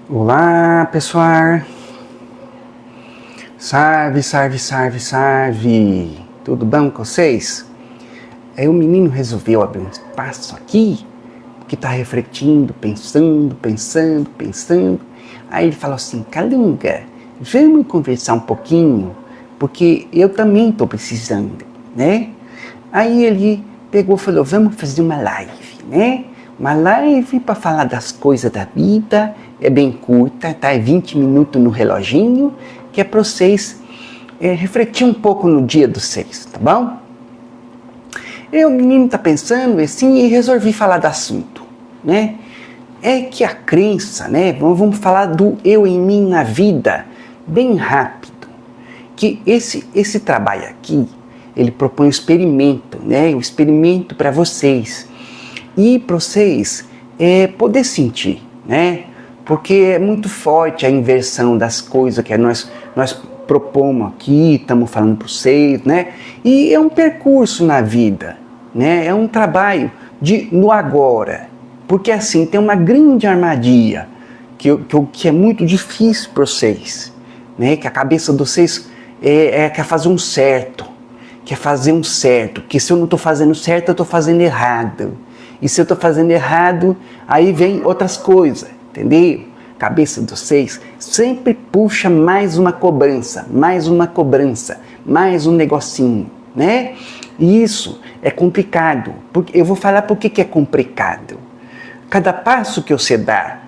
Olá, pessoal! Salve, salve, salve, salve! Tudo bom com vocês? Aí o menino resolveu abrir um espaço aqui, que está refletindo, pensando. Aí ele falou assim, Calunga, vamos conversar um pouquinho, porque eu também estou precisando, né? Aí ele pegou e falou, vamos fazer uma live, né? Uma live para falar das coisas da vida, é bem curta, tá? É 20 minutos no reloginho, que é para vocês refletir um pouco no dia dos seis, tá bom? E o menino tá pensando assim e resolvi falar do assunto, né? É que a crença, né? Vamos falar do eu em mim na vida, bem rápido. Que esse trabalho aqui, ele propõe um experimento, né? Um experimento para vocês. E para vocês poder sentir, né? Porque é muito forte a inversão das coisas que nós propomos aqui, estamos falando para vocês, né? E é um percurso na vida, né? É um trabalho no agora. Porque assim, tem uma grande armadilha que é muito difícil para vocês, né? Que a cabeça de vocês quer fazer um certo. Quer fazer um certo. Que se eu não estou fazendo certo, eu estou fazendo errado. E se eu estou fazendo errado, aí vem outras coisas, entendeu? Cabeça de vocês sempre puxa mais uma cobrança, mais um negocinho, né? E isso é complicado. Eu vou falar por que é complicado. Cada passo que você dá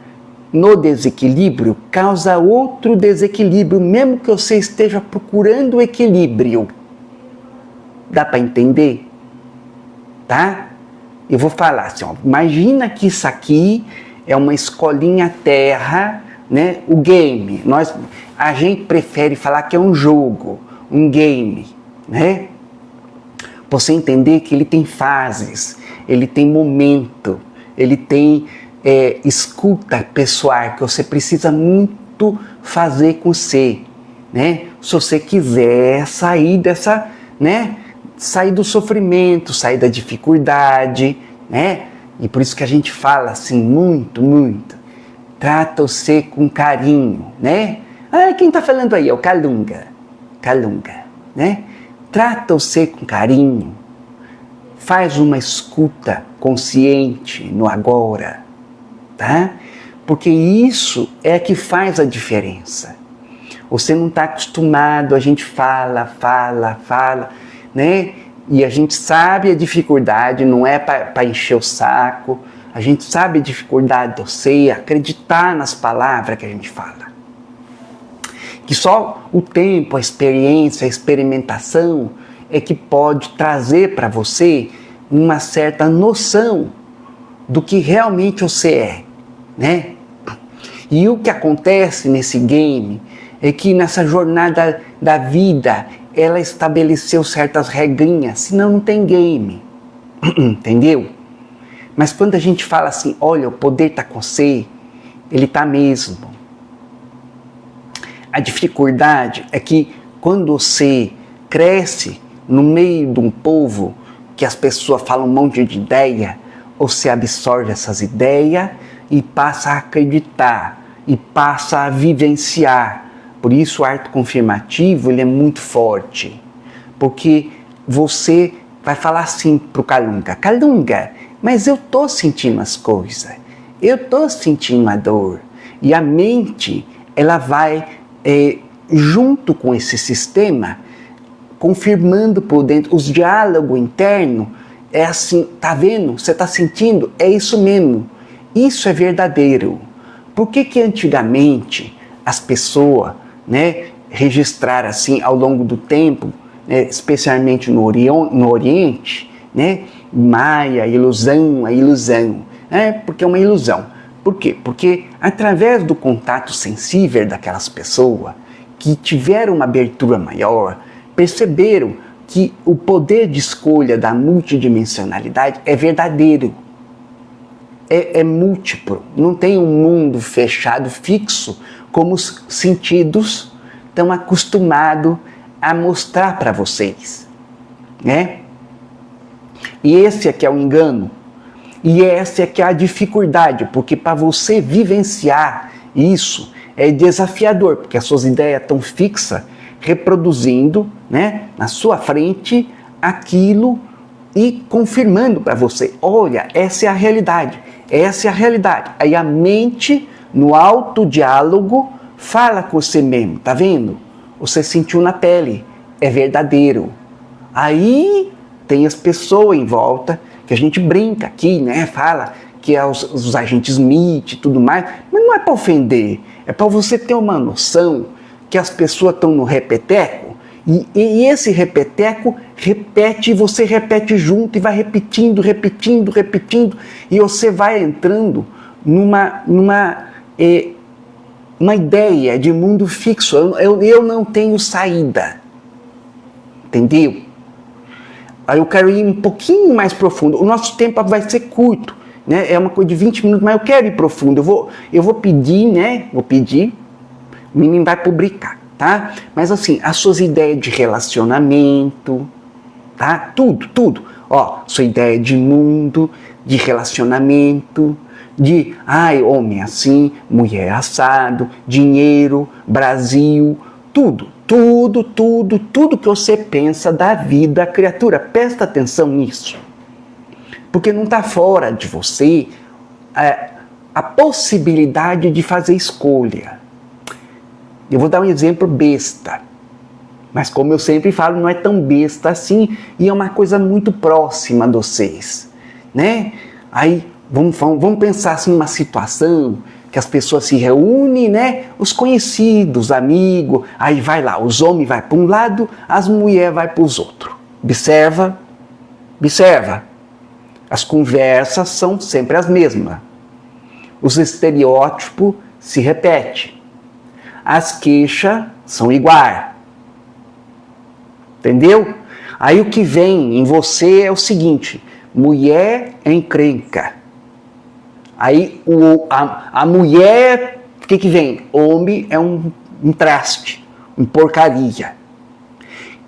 no desequilíbrio causa outro desequilíbrio, mesmo que você esteja procurando o equilíbrio. Dá para entender? Tá? Eu vou falar assim, ó, imagina que isso aqui é uma escolinha terra, né? O game. A gente prefere falar que é um jogo, um game, né? Você entender que ele tem fases, ele tem momento, ele tem escuta pessoal que você precisa muito fazer com você, né? Se você quiser sair dessa, né? Sair do sofrimento, sair da dificuldade, né? E por isso que a gente fala assim muito. Trata você com carinho, né? Ah, quem tá falando aí é o Calunga, né? Trata você com carinho. Faz uma escuta consciente no agora, tá? Porque isso é que faz a diferença. Você não está acostumado, a gente fala, né? E a gente sabe a dificuldade, não é para encher o saco, a gente sabe a dificuldade de você acreditar nas palavras que a gente fala. Que só o tempo, a experiência, a experimentação é que pode trazer para você uma certa noção do que realmente você é, né? E o que acontece nesse game é que nessa jornada da vida ela estabeleceu certas regrinhas, senão não tem game, entendeu? Mas quando a gente fala assim, olha, o poder está com você, ele está mesmo. A dificuldade é que quando você cresce no meio de um povo que as pessoas falam um monte de ideia, você absorve essas ideias e passa a acreditar, e passa a vivenciar. Por isso o arto confirmativo ele é muito forte, porque você vai falar assim para o Calunga, mas eu estou sentindo as coisas, eu estou sentindo a dor, e a mente ela vai junto com esse sistema, confirmando por dentro, os diálogos internos, é assim, tá vendo? Você está sentindo? É isso mesmo, isso é verdadeiro. Por que antigamente as pessoas, né, registrar assim ao longo do tempo, né, especialmente no Oriente, né, Maia, a ilusão, porque é uma ilusão. Por quê? Porque através do contato sensível daquelas pessoas que tiveram uma abertura maior, perceberam que o poder de escolha da multidimensionalidade é verdadeiro, é múltiplo, não tem um mundo fechado, fixo, como os sentidos estão acostumados a mostrar para vocês, né? E esse aqui é o engano, e essa aqui é a dificuldade, porque para você vivenciar isso é desafiador, porque as suas ideias estão fixas, reproduzindo, né, na sua frente aquilo e confirmando para você, olha, essa é a realidade, essa é a realidade. Aí a mente, no autodiálogo, fala com você mesmo, tá vendo? Você sentiu na pele, é verdadeiro. Aí tem as pessoas em volta, que a gente brinca aqui, né? Fala que é os agentes Smith e tudo mais, mas não é para ofender, é para você ter uma noção que as pessoas estão no repeteco, e esse repeteco repete, e você repete junto, e vai repetindo, e você vai entrando numa ideia de mundo fixo. Eu não tenho saída, entendeu? Aí eu quero ir um pouquinho mais profundo. O nosso tempo vai ser curto, né? É uma coisa de 20 minutos, mas eu quero ir profundo. Eu vou pedir, né? Vou pedir, o menino vai publicar, tá? Mas assim, as suas ideias de relacionamento, tá? Tudo. Ó, sua ideia de mundo, de relacionamento, de, homem assim, mulher assado, dinheiro, Brasil, tudo que você pensa da vida, criatura. Presta atenção nisso. Porque não está fora de você a possibilidade de fazer escolha. Eu vou dar um exemplo besta. Mas como eu sempre falo, não é tão besta assim, e é uma coisa muito próxima de vocês, né? Aí, vamos pensar assim numa situação que as pessoas se reúnem, né? Os conhecidos, amigos, aí vai lá, os homens vai para um lado, as mulheres vai para os outros. Observa. As conversas são sempre as mesmas. Os estereótipos se repetem. As queixas são iguais. Entendeu? Aí o que vem em você é o seguinte: mulher é encrenca. Aí a mulher, o que vem? Homem é um traste, uma porcaria.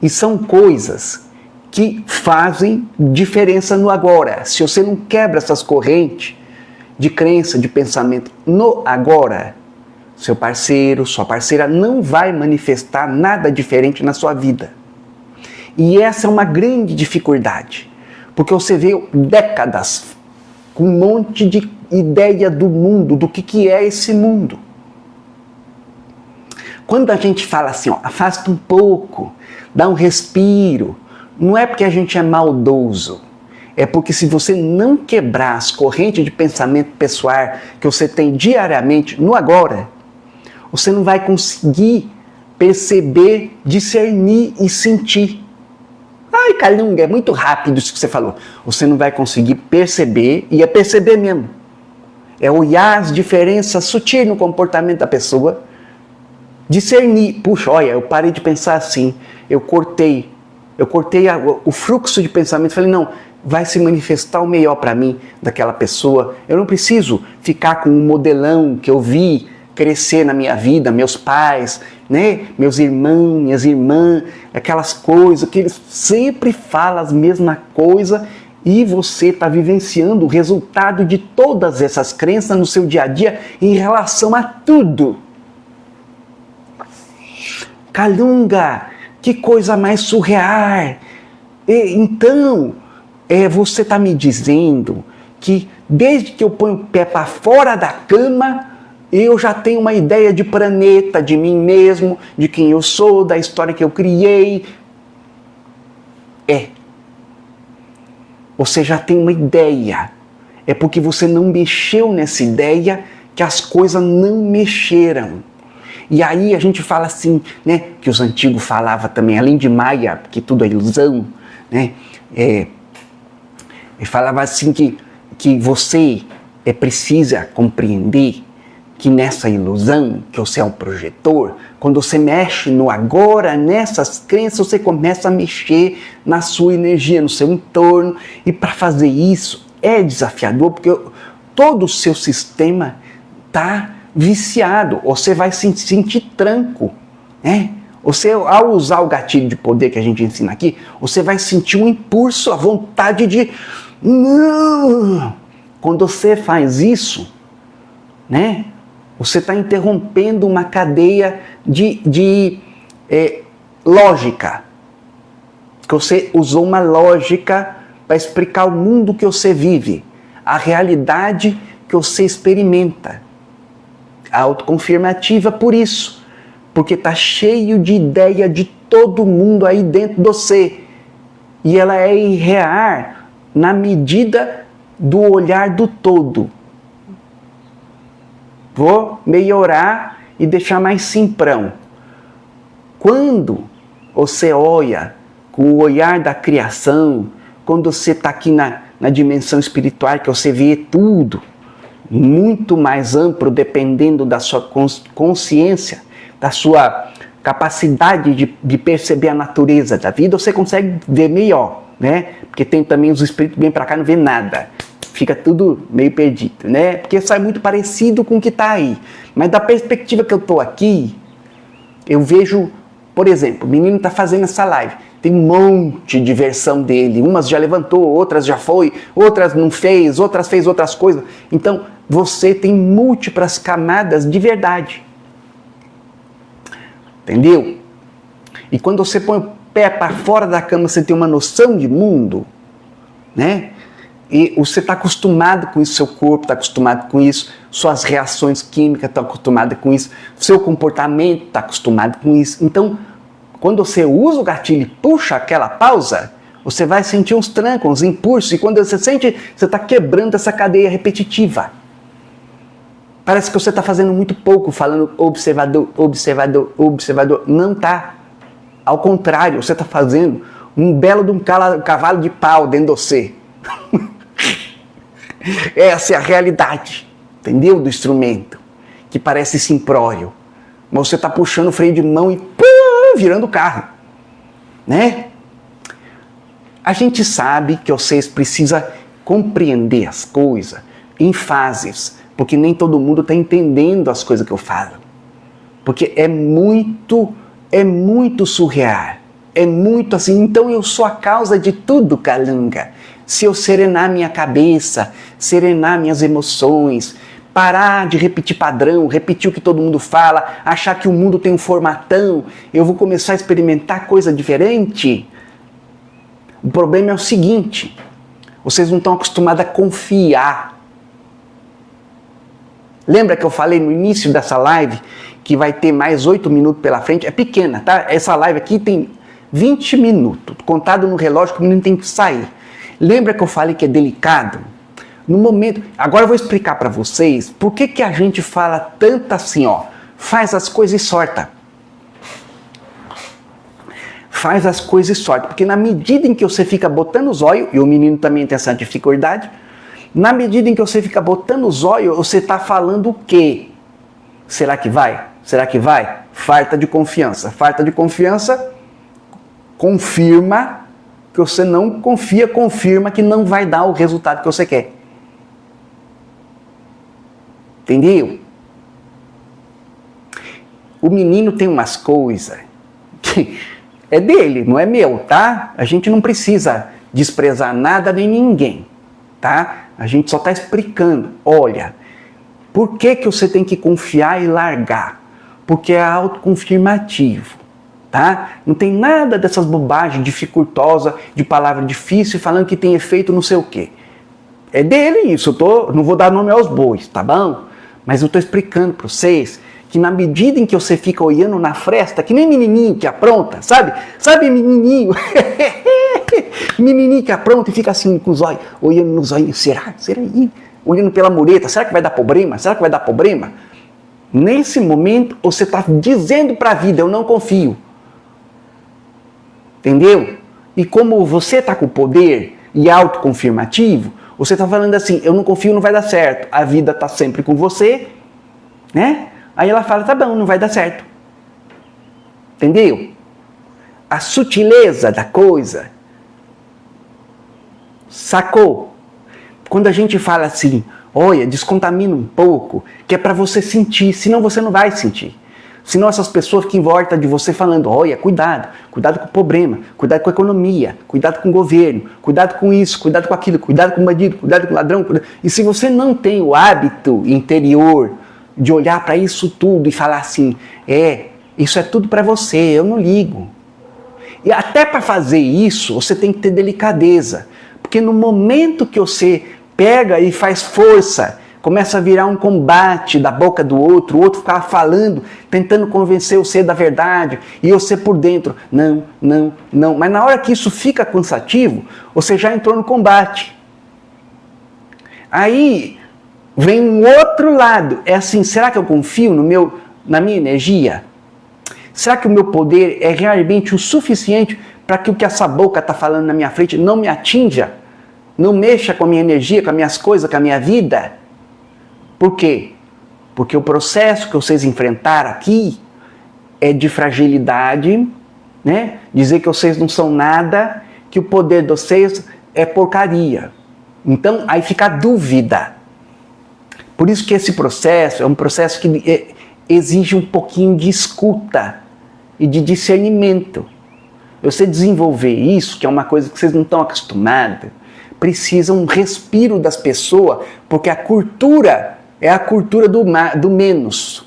E são coisas que fazem diferença no agora. Se você não quebra essas correntes de crença, de pensamento no agora, seu parceiro, sua parceira não vai manifestar nada diferente na sua vida. E essa é uma grande dificuldade, porque você vê décadas com um monte de ideia do mundo, do que é esse mundo. Quando a gente fala assim, afasta um pouco, dá um respiro, não é porque a gente é maldoso, é porque se você não quebrar as correntes de pensamento pessoal que você tem diariamente no agora, você não vai conseguir perceber, discernir e sentir. Ai, Calunga, é muito rápido isso que você falou. Você não vai conseguir perceber, e é perceber mesmo. É olhar as diferenças sutis no comportamento da pessoa, discernir. Puxa, olha, eu parei de pensar assim, eu cortei o fluxo de pensamento, falei, não, vai se manifestar o melhor para mim daquela pessoa. Eu não preciso ficar com um modelão que eu vi crescer na minha vida, meus pais, né? Meus irmãos, minhas irmãs, aquelas coisas que eles sempre falam as mesmas coisas, e você está vivenciando o resultado de todas essas crenças no seu dia a dia em relação a tudo. Calunga, que coisa mais surreal! Então, você está me dizendo que desde que eu ponho o pé para fora da cama, eu já tenho uma ideia de planeta, de mim mesmo, de quem eu sou, da história que eu criei. Você já tem uma ideia. É porque você não mexeu nessa ideia que as coisas não mexeram. E aí a gente fala assim, né, que os antigos falavam também, além de Maia, que tudo é ilusão, né, falava assim que você precisa compreender que nessa ilusão, que você é um projetor, quando você mexe no agora, nessas crenças, você começa a mexer na sua energia, no seu entorno. E para fazer isso é desafiador, porque todo o seu sistema está viciado. Você vai sentir tranco, né? Você, ao usar o gatilho de poder que a gente ensina aqui, você vai sentir um impulso, a vontade de... Não! Quando você faz isso, né? Você está interrompendo uma cadeia de lógica. Que você usou uma lógica para explicar o mundo que você vive, a realidade que você experimenta. A autoconfirmativa por isso, porque está cheio de ideia de todo mundo aí dentro de você. E ela é irreal na medida do olhar do todo. Vou melhorar e deixar mais simprão. Quando você olha com o olhar da criação, quando você está aqui na dimensão espiritual, que você vê tudo muito mais amplo, dependendo da sua consciência, da sua capacidade de perceber a natureza da vida, você consegue ver melhor, né? Porque tem também os espíritos que vêm para cá e não vê nada. Fica tudo meio perdido, né? Porque sai muito parecido com o que está aí. Mas da perspectiva que eu estou aqui, eu vejo, por exemplo, o menino está fazendo essa live. Tem um monte de versão dele. Umas já levantou, outras já foi, outras não fez, outras fez outras coisas. Então, você tem múltiplas camadas de verdade. Entendeu? E quando você põe o pé para fora da cama, você tem uma noção de mundo, né? E você está acostumado com isso, seu corpo está acostumado com isso, suas reações químicas estão acostumadas com isso, seu comportamento está acostumado com isso. Então, quando você usa o gatilho e puxa aquela pausa, você vai sentir uns trancos, uns impulsos, e quando você sente, você está quebrando essa cadeia repetitiva. Parece que você está fazendo muito pouco, falando observador, observador, observador. Não está. Ao contrário, você está fazendo um belo de um cavalo de pau dentro de você. Essa é a realidade, entendeu? Do instrumento, que parece simplório. Mas você está puxando o freio de mão e virando o carro, né? A gente sabe que vocês precisam compreender as coisas em fases, porque nem todo mundo está entendendo as coisas que eu falo. Porque é muito surreal, é muito assim. Então eu sou a causa de tudo, Calunga. Se eu serenar minha cabeça, serenar minhas emoções, parar de repetir padrão, repetir o que todo mundo fala, achar que o mundo tem um formatão, eu vou começar a experimentar coisa diferente. O problema é o seguinte, vocês não estão acostumados a confiar. Lembra que eu falei no início dessa live que vai ter mais 8 minutos pela frente? É pequena, tá? Essa live aqui tem 20 minutos, contado no relógio que o menino tem que sair. Lembra que eu falei que é delicado? No momento... Agora eu vou explicar para vocês por que a gente fala tanto assim, ó. Faz as coisas e sorta. Faz as coisas e sorta. Porque na medida em que você fica botando os olhos, e o menino também tem essa dificuldade, na medida em que você fica botando os olhos, você está falando o quê? Será que vai? Será que vai? Falta de confiança. Falta de confiança confirma que você não confia, confirma que não vai dar o resultado que você quer. Entendeu? O menino tem umas coisas que é dele, não é meu, tá? A gente não precisa desprezar nada nem ninguém, tá? A gente só está explicando. Olha, por que você tem que confiar e largar? Porque é autoconfirmativo. Tá? Não tem nada dessas bobagens dificultosas, de palavra difícil, falando que tem efeito não sei o quê. É dele isso, não vou dar nome aos bois, tá bom? Mas eu estou explicando para vocês que na medida em que você fica olhando na fresta, que nem menininho que apronta, sabe? Sabe menininho? Menininho que apronta e fica assim com os olhos, olhando nos olhos, será? Será aí? Olhando pela mureta, será que vai dar problema? Será que vai dar problema? Nesse momento, você está dizendo para a vida, eu não confio. Entendeu? E como você está com poder e autoconfirmativo, você está falando assim, eu não confio, não vai dar certo. A vida está sempre com você, né? Aí ela fala, tá bom, não vai dar certo. Entendeu? A sutileza da coisa. Sacou? Quando a gente fala assim, olha, descontamina um pouco, que é para você sentir, senão você não vai sentir. Senão essas pessoas que em volta de você falando, olha, cuidado com o problema, cuidado com a economia, cuidado com o governo, cuidado com isso, cuidado com aquilo, cuidado com o bandido, cuidado com o ladrão. E se você não tem o hábito interior de olhar para isso tudo e falar assim, isso é tudo para você, eu não ligo. E até para fazer isso, você tem que ter delicadeza. Porque no momento que você pega e faz força, começa a virar um combate da boca do outro, o outro ficar falando, tentando convencer você da verdade, e você por dentro, não, não, não. Mas na hora que isso fica cansativo, você já entrou no combate. Aí vem um outro lado, é assim, será que eu confio na minha energia? Será que o meu poder é realmente o suficiente para que o que essa boca está falando na minha frente não me atinja? Não mexa com a minha energia, com as minhas coisas, com a minha vida? Por quê? Porque o processo que vocês enfrentaram aqui é de fragilidade, né? Dizer que vocês não são nada, que o poder de vocês é porcaria. Então, aí fica a dúvida. Por isso que esse processo é um processo que exige um pouquinho de escuta e de discernimento. Você desenvolver isso, que é uma coisa que vocês não estão acostumados, precisa um respiro das pessoas, porque a cultura é a cultura do menos,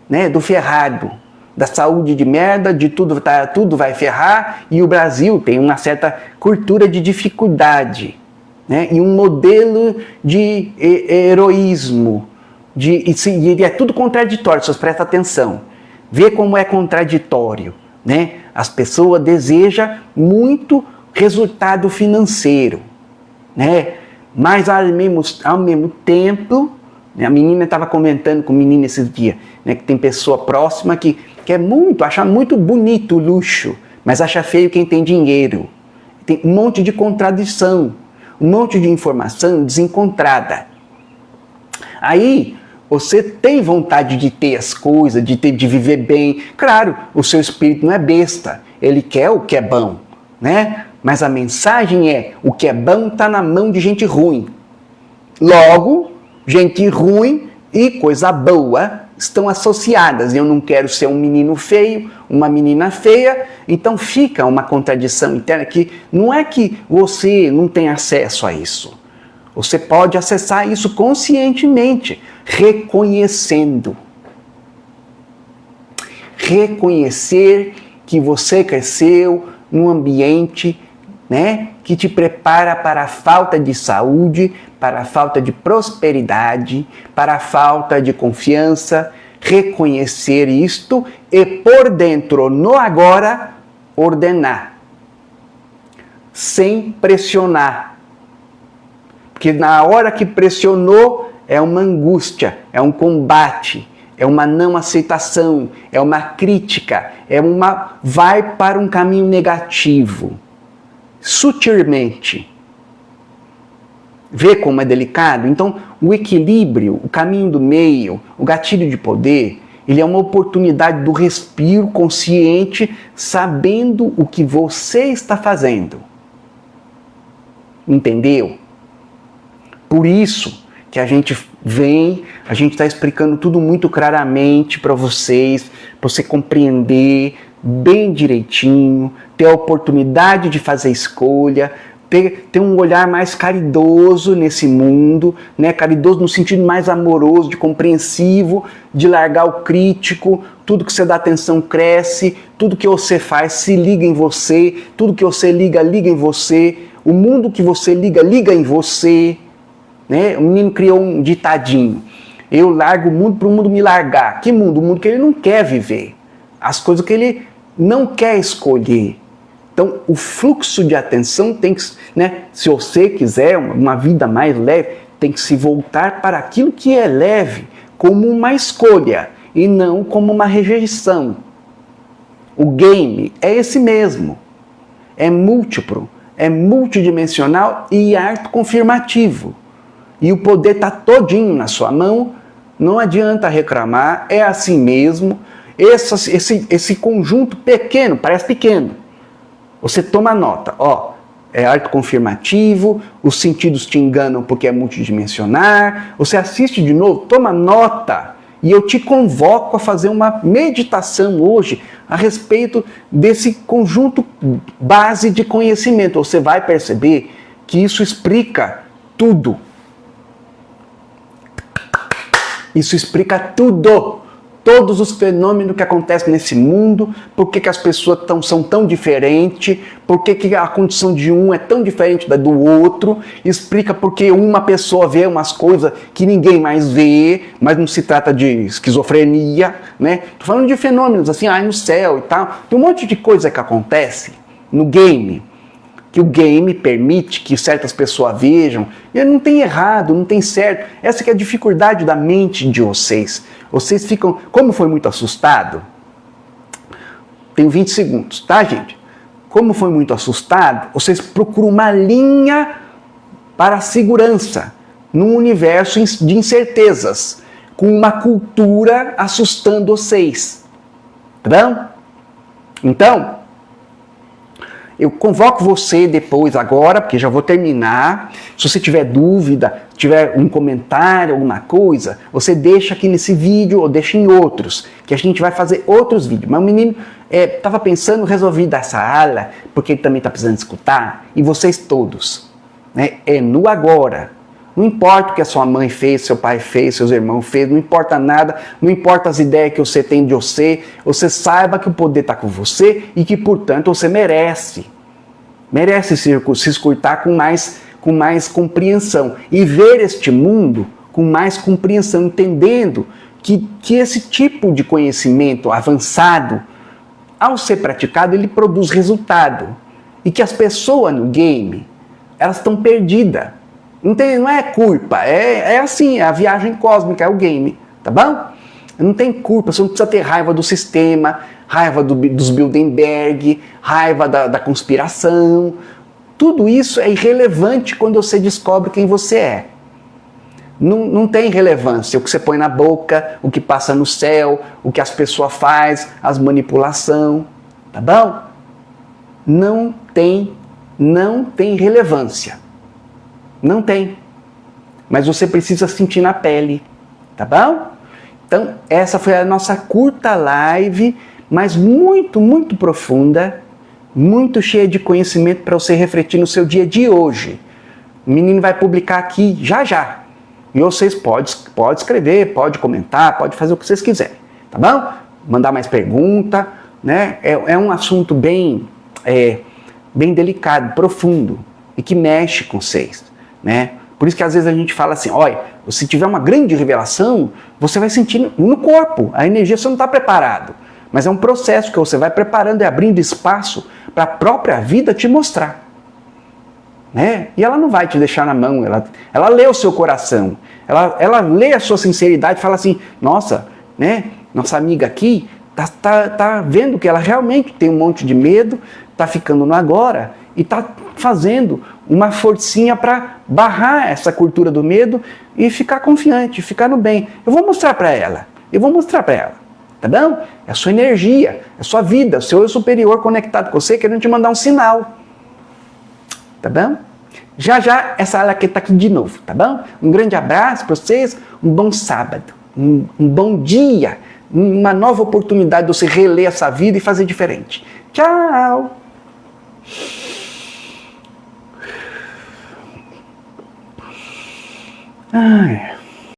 né? Do ferrado, da saúde de merda, de tudo vai ferrar, e o Brasil tem uma certa cultura de dificuldade, né? E um modelo de heroísmo, e é tudo contraditório, vocês prestem atenção. Vê como é contraditório, né? As pessoas desejam muito resultado financeiro, né? Mas ao mesmo tempo, né? A menina estava comentando com o menino esses dias, né? Que tem pessoa próxima que quer acha muito bonito o luxo, mas acha feio quem tem dinheiro. Tem um monte de contradição, um monte de informação desencontrada. Aí você tem vontade de ter as coisas, de viver bem. Claro, o seu espírito não é besta, ele quer o que é bom, né? Mas a mensagem é, o que é bom está na mão de gente ruim. Logo, gente ruim e coisa boa estão associadas. Eu não quero ser um menino feio, uma menina feia, então fica uma contradição interna que não é que você não tem acesso a isso. Você pode acessar isso conscientemente, reconhecendo. Reconhecer que você cresceu num ambiente, né, que te prepara para a falta de saúde, para a falta de prosperidade, para a falta de confiança. Reconhecer isto e por dentro, no agora, ordenar. Sem pressionar. Porque na hora que pressionou, é uma angústia, é um combate, é uma não aceitação, é uma crítica, vai para um caminho negativo. Sutilmente. Vê como é delicado? Então, o equilíbrio, o caminho do meio, o gatilho de poder, ele é uma oportunidade do respiro consciente, sabendo o que você está fazendo. Entendeu? Por isso que a gente está explicando tudo muito claramente para vocês, para você compreender bem direitinho, ter a oportunidade de fazer escolha, ter um olhar mais caridoso nesse mundo, né? Caridoso no sentido mais amoroso, de compreensivo, de largar o crítico, tudo que você dá atenção cresce, tudo que você faz se liga em você, tudo que você liga em você, o mundo que você liga em você, né? O menino criou um ditadinho, eu largo o mundo para o mundo me largar. Que mundo? O mundo que ele não quer viver, as coisas que ele não quer escolher. Então, o fluxo de atenção tem que, né, se você quiser uma vida mais leve, tem que se voltar para aquilo que é leve, como uma escolha, e não como uma rejeição. O game é esse mesmo. É múltiplo, é multidimensional e autoconfirmativo. E o poder está todinho na sua mão, não adianta reclamar, é assim mesmo. Esse conjunto pequeno, parece pequeno. Você toma nota, é autoconfirmativo, os sentidos te enganam porque é multidimensional, você assiste de novo, toma nota, e eu te convoco a fazer uma meditação hoje a respeito desse conjunto base de conhecimento. Você vai perceber que isso explica tudo. Isso explica tudo. Todos os fenômenos que acontecem nesse mundo, por que as pessoas são tão diferentes, por que a condição de um é tão diferente da do outro, explica porque uma pessoa vê umas coisas que ninguém mais vê, mas não se trata de esquizofrenia, né? Tô falando de fenômenos assim, no céu e tal. Tem um monte de coisa que acontece no game, que o game permite que certas pessoas vejam, e não tem errado, não tem certo. Essa que é a dificuldade da mente de vocês. Vocês ficam, como foi muito assustado, tem 20 segundos, tá, gente? Como foi muito assustado, vocês procuram uma linha para a segurança, num universo de incertezas, com uma cultura assustando vocês. Tá bom? Então, eu convoco você depois, agora, porque já vou terminar. Se você tiver dúvida, tiver um comentário, alguma coisa, você deixa aqui nesse vídeo ou deixa em outros, que a gente vai fazer outros vídeos. Mas o menino estava pensando, resolvi dar essa aula, porque ele também está precisando escutar, e vocês todos. Né? É no agora. Não importa o que a sua mãe fez, seu pai fez, seus irmãos fez, não importa nada, não importa as ideias que você tem de você saiba que o poder está com você e que, portanto, você merece. Merece se escutar com mais compreensão e ver este mundo com mais compreensão, entendendo que esse tipo de conhecimento avançado, ao ser praticado, ele produz resultado. E que as pessoas no game, elas estão perdidas. Não é culpa, é assim, é a viagem cósmica, é o game, tá bom? Não tem culpa, você não precisa ter raiva do sistema, raiva dos Bilderberg, raiva da conspiração. Tudo isso é irrelevante quando você descobre quem você é. Não tem relevância o que você põe na boca, o que passa no céu, o que as pessoas fazem, as manipulações, tá bom? Não tem relevância. Não tem. Mas você precisa sentir na pele, tá bom? Então, essa foi a nossa curta live, mas muito, muito profunda, muito cheia de conhecimento para você refletir no seu dia de hoje. O menino vai publicar aqui já já. E vocês podem escrever, pode comentar, pode fazer o que vocês quiserem, tá bom? Mandar mais pergunta, né? É um assunto bem delicado, profundo e que mexe com vocês. Né? Por isso que às vezes a gente fala assim, olha, se tiver uma grande revelação, você vai sentir no corpo, a energia você não está preparado. Mas é um processo que você vai preparando e abrindo espaço para a própria vida te mostrar. Né? E ela não vai te deixar na mão, ela lê o seu coração, ela lê a sua sinceridade e fala assim, nossa, né? Nossa amiga aqui tá vendo que ela realmente tem um monte de medo, tá ficando no agora e tá fazendo uma forcinha para barrar essa cultura do medo e ficar confiante, ficar no bem. Eu vou mostrar para ela, tá bom? É a sua energia, é a sua vida, o seu eu superior conectado com você, querendo te mandar um sinal, tá bom? Já já essa aula aqui tá aqui de novo, tá bom? Um grande abraço para vocês, um bom sábado, um bom dia, uma nova oportunidade de você reler essa vida e fazer diferente. Tchau! Ai...